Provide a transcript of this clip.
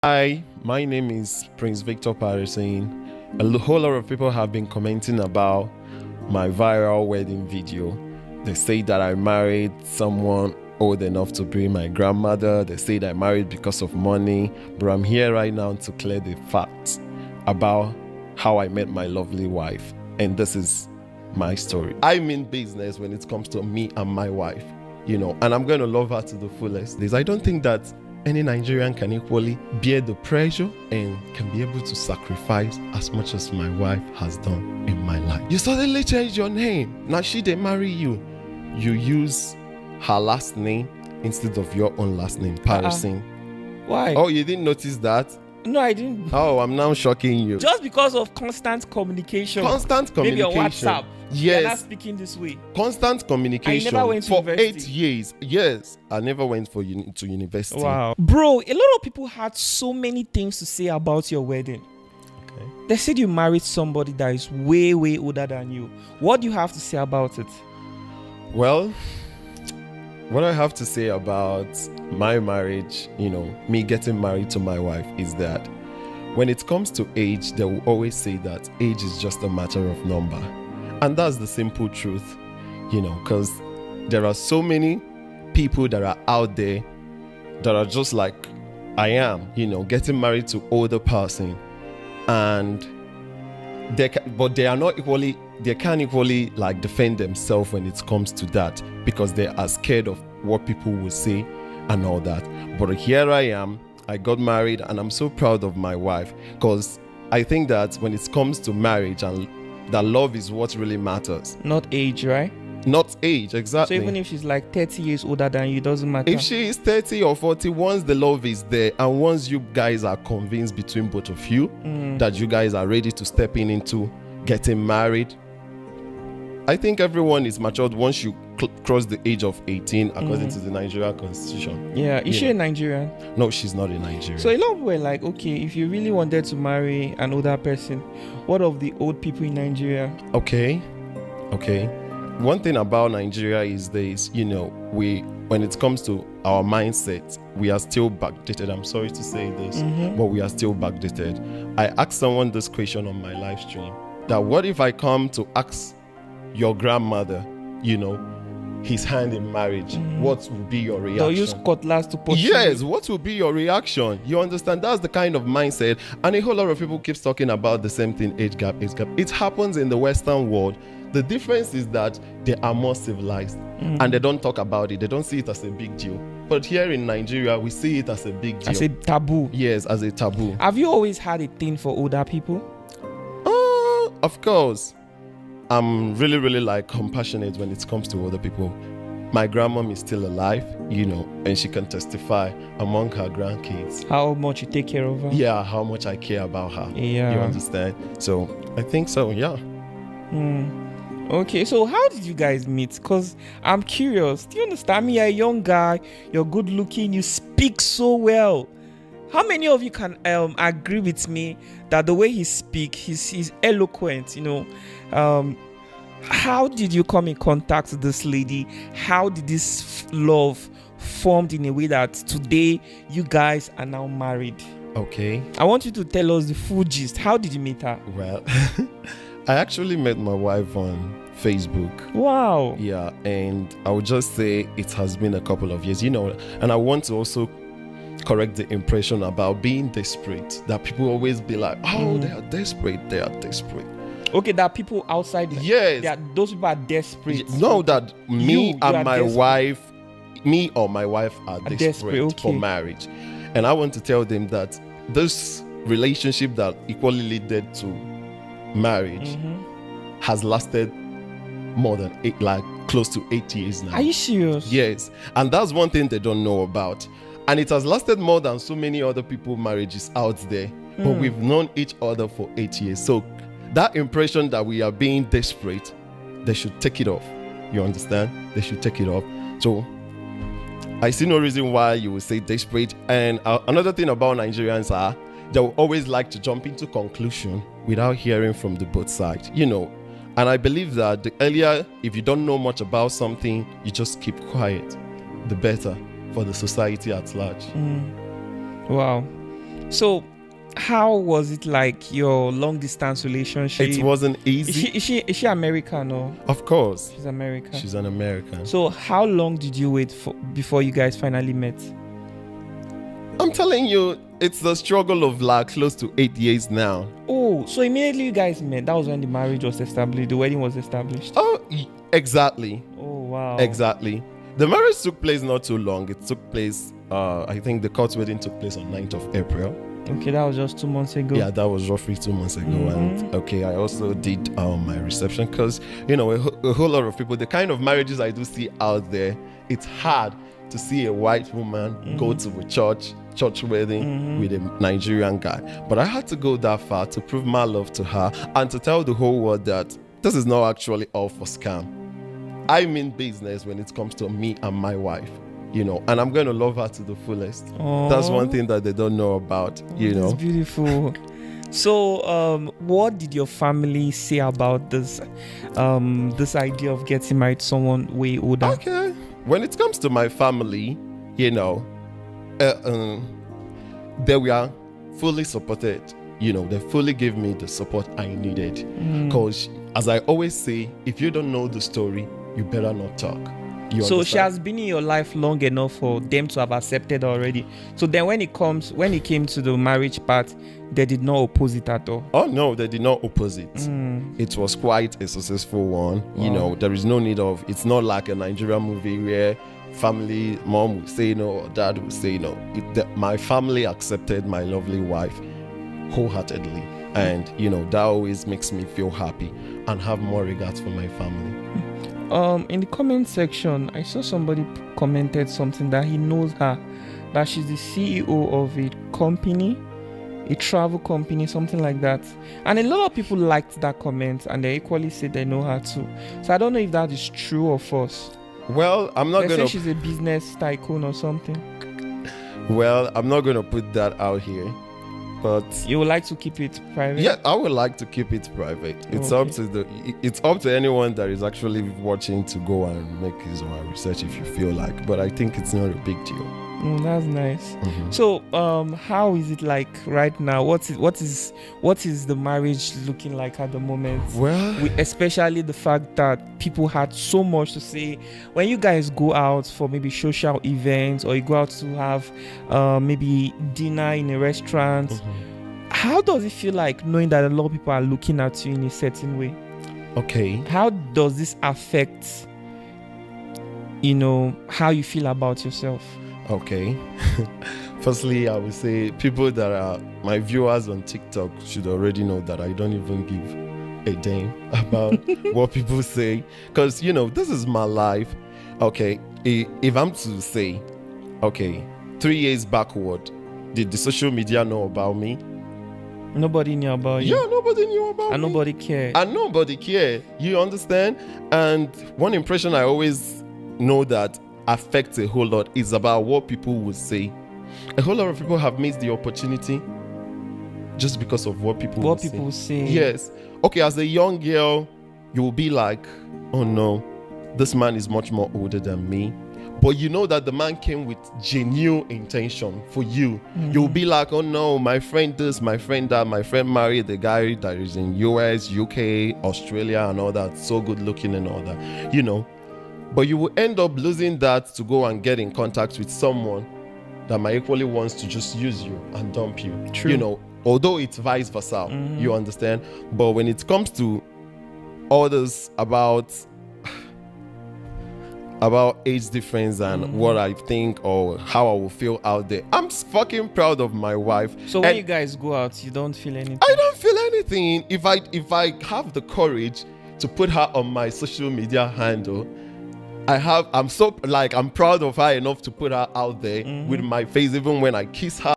Hi, my name is Prince Victor Patterson. Whole lot of people have been commenting about my viral wedding video. They say that I married someone old enough to be my grandmother. They say that I married because of money. But I'm here right now to clear the facts about how I met my lovely wife. And this is my story. I mean business when it comes to me and my wife, and I'm going to love her to the fullest. I don't think that any Nigerian can equally bear the pressure and can be able to sacrifice as much as my wife has done in my life. You suddenly change your name. Now she didn't marry you. You use her last name instead of your own last name, Patterson. Why? Oh, you didn't notice that? No, I didn't. Oh, I'm now shocking you. Just because of constant communication. Maybe on WhatsApp. Yes. You're not speaking this way. Constant communication. I never went to for university. 8 years. Yes, I never went to university. Wow. Bro, a lot of people had so many things to say about your wedding. Okay. They said you married somebody that is way, way older than you. What do you have to say about it? Well, what I have to say about my marriage, me getting married to my wife, is that when it comes to age, they will always say that age is just a matter of number. And that's the simple truth, because there are so many people that are out there that are just like I am, getting married to older person, and they can't equally like defend themselves when it comes to that, because they are scared of what people will say and all that. But here I am, I got married, and I'm so proud of my wife, because I think that when it comes to marriage, and that love is what really matters. Not age, right? Not age, exactly. So even if she's like 30 years older than you, it doesn't matter. If she is 30 or 40, once the love is there, and once you guys are convinced between both of you that you guys are ready to step into getting married, I think everyone is matured once you cross the age of 18 according to the Nigerian constitution. Yeah, is she a Nigerian? No, she's not a Nigerian. So a lot of people were like, okay, if you really wanted to marry an older person, what of the old people in Nigeria? Okay. One thing about Nigeria is this, when it comes to our mindset, we are still backdated. I'm sorry to say this, but we are still backdated. I asked someone this question on my live stream, that what if I come to ask your grandmother, his hand in marriage, what will be your reaction? They'll use cutlass to push. Yes, what will be your reaction? You understand? That's the kind of mindset. And a whole lot of people keeps talking about the same thing, age gap. It happens in the Western world. The difference is that they are more civilized and they don't talk about it. They don't see it as a big deal. But here in Nigeria, we see it as a big deal. As a taboo. Yes, as a taboo. Have you always had a thing for older people? Of course. I'm really, really compassionate when it comes to older people. My grandmom is still alive, and she can testify among her grandkids. How much you take care of her? Yeah, how much I care about her. Yeah. You understand? So I think so, yeah. Okay, so how did you guys meet? Because I'm curious. Do you understand me? You're a young guy, you're good looking, you speak so well. How many of you can agree with me that the way he speaks, he's eloquent, How did you come in contact with this lady? How did this love formed in a way that today you guys are now married? Okay. I want you to tell us the full gist. How did you meet her? Well, I actually met my wife on Facebook. Wow. Yeah, and I would just say it has been a couple of years, and I want to also correct the impression about being desperate, that people always be like, they are desperate. Okay, there are people outside. Yes. Those people are desperate. No, that me or my wife are desperate desperate, for marriage. And I want to tell them that this relationship that equally led to marriage has lasted more than close to 8 years now. Are you serious? Yes. And that's one thing they don't know about. And it has lasted more than so many other people's marriages out there. But we've known each other for 8 years. So that impression that we are being desperate, they should take it off. You understand? They should take it off. So I see no reason why you would say desperate. And another thing about Nigerians are, they will always like to jump into conclusion without hearing from the both sides. And I believe that the earlier, if you don't know much about something, you just keep quiet, the better for the society at large. Wow. So, how was it like your long distance relationship? It wasn't easy. Is she American or? Of course. She's American. She's an American. So, how long did you wait for before you guys finally met? I'm telling you, it's the struggle of like close to 8 years now. Oh, so immediately you guys met. That was when the marriage was established. The wedding was established. Oh, exactly. Oh, wow. Exactly. The marriage took place not too long. It took place, I think the court wedding took place on 9th of April. Okay, that was just 2 months ago. Yeah, that was roughly 2 months ago. And okay, I also did my reception because, you know, a whole lot of people, the kind of marriages I do see out there, it's hard to see a white woman go to a church wedding with a Nigerian guy. But I had to go that far to prove my love to her and to tell the whole world that this is not actually all for scam. I mean business when it comes to me and my wife, you know, and I'm going to love her to the fullest. Aww. That's one thing that they don't know about, you know. That's beautiful. So, what did your family say about this idea of getting married to someone way older? Okay. When it comes to my family, you know, they were fully supported. You know, they fully gave me the support I needed. Because, as I always say, if you don't know the story, you better not talk. So she has been in your life long enough for them to have accepted already. So then when it came to the marriage part, they did not oppose it at all. Oh no, they did not oppose it. It was quite a successful one. Wow. You know, there is no need of, it's not like a Nigerian movie where family, mom will say no or dad will say no. My family accepted my lovely wife wholeheartedly. And, you know, that always makes me feel happy and have more regards for my family. In the comment section, I saw somebody commented something that he knows her, that she's the CEO of a company, a travel company, something like that. And a lot of people liked that comment and they equally said they know her too. So I don't know if that is true or false. Well, I'm not going to... she's a business tycoon or something. Well, I'm not going to put that out here. But you would like to keep it private? Yeah, I would like to keep it private. It's up to anyone that is actually watching to go and make his own research if you feel like. But I think it's not a big deal. That's nice. So, how is it like right now? What is the marriage looking like at the moment? Well, especially the fact that people had so much to say when you guys go out for maybe social events or you go out to have maybe dinner in a restaurant. How does it feel like knowing that a lot of people are looking at you in a certain way? Okay. How does this affect, you know, how you feel about yourself? Okay. Firstly, I would say people that are my viewers on TikTok should already know that I don't even give a damn about what people say. Because, you know, this is my life. Okay. If I'm to say, okay, 3 years backward, did the social media know about me? Nobody knew about you. Yeah, nobody knew about and me. Nobody cared. And nobody cared. You understand? And one impression I always know that affects a whole lot is about what people will say. A whole lot of people have missed the opportunity just because of what people will say. Yes. Okay, as a young girl, you will be like, oh no, this man is much more older than me. But you know that the man came with genuine intention for you. You'll be like, oh no, my friend this, my friend that, my friend married the guy that is in US, UK, Australia and all that, so good looking and all that, you know. But you will end up losing that to go and get in contact with someone that might equally wants to just use you and dump you. True. You know, although it's vice versa, you understand? But when it comes to others about age difference and what I think or how I will feel out there, I'm fucking proud of my wife. So when you guys go out, you don't feel anything? I don't feel anything. If I have the courage to put her on my social media handle, I'm proud of her enough to put her out there with my face, even when I kiss her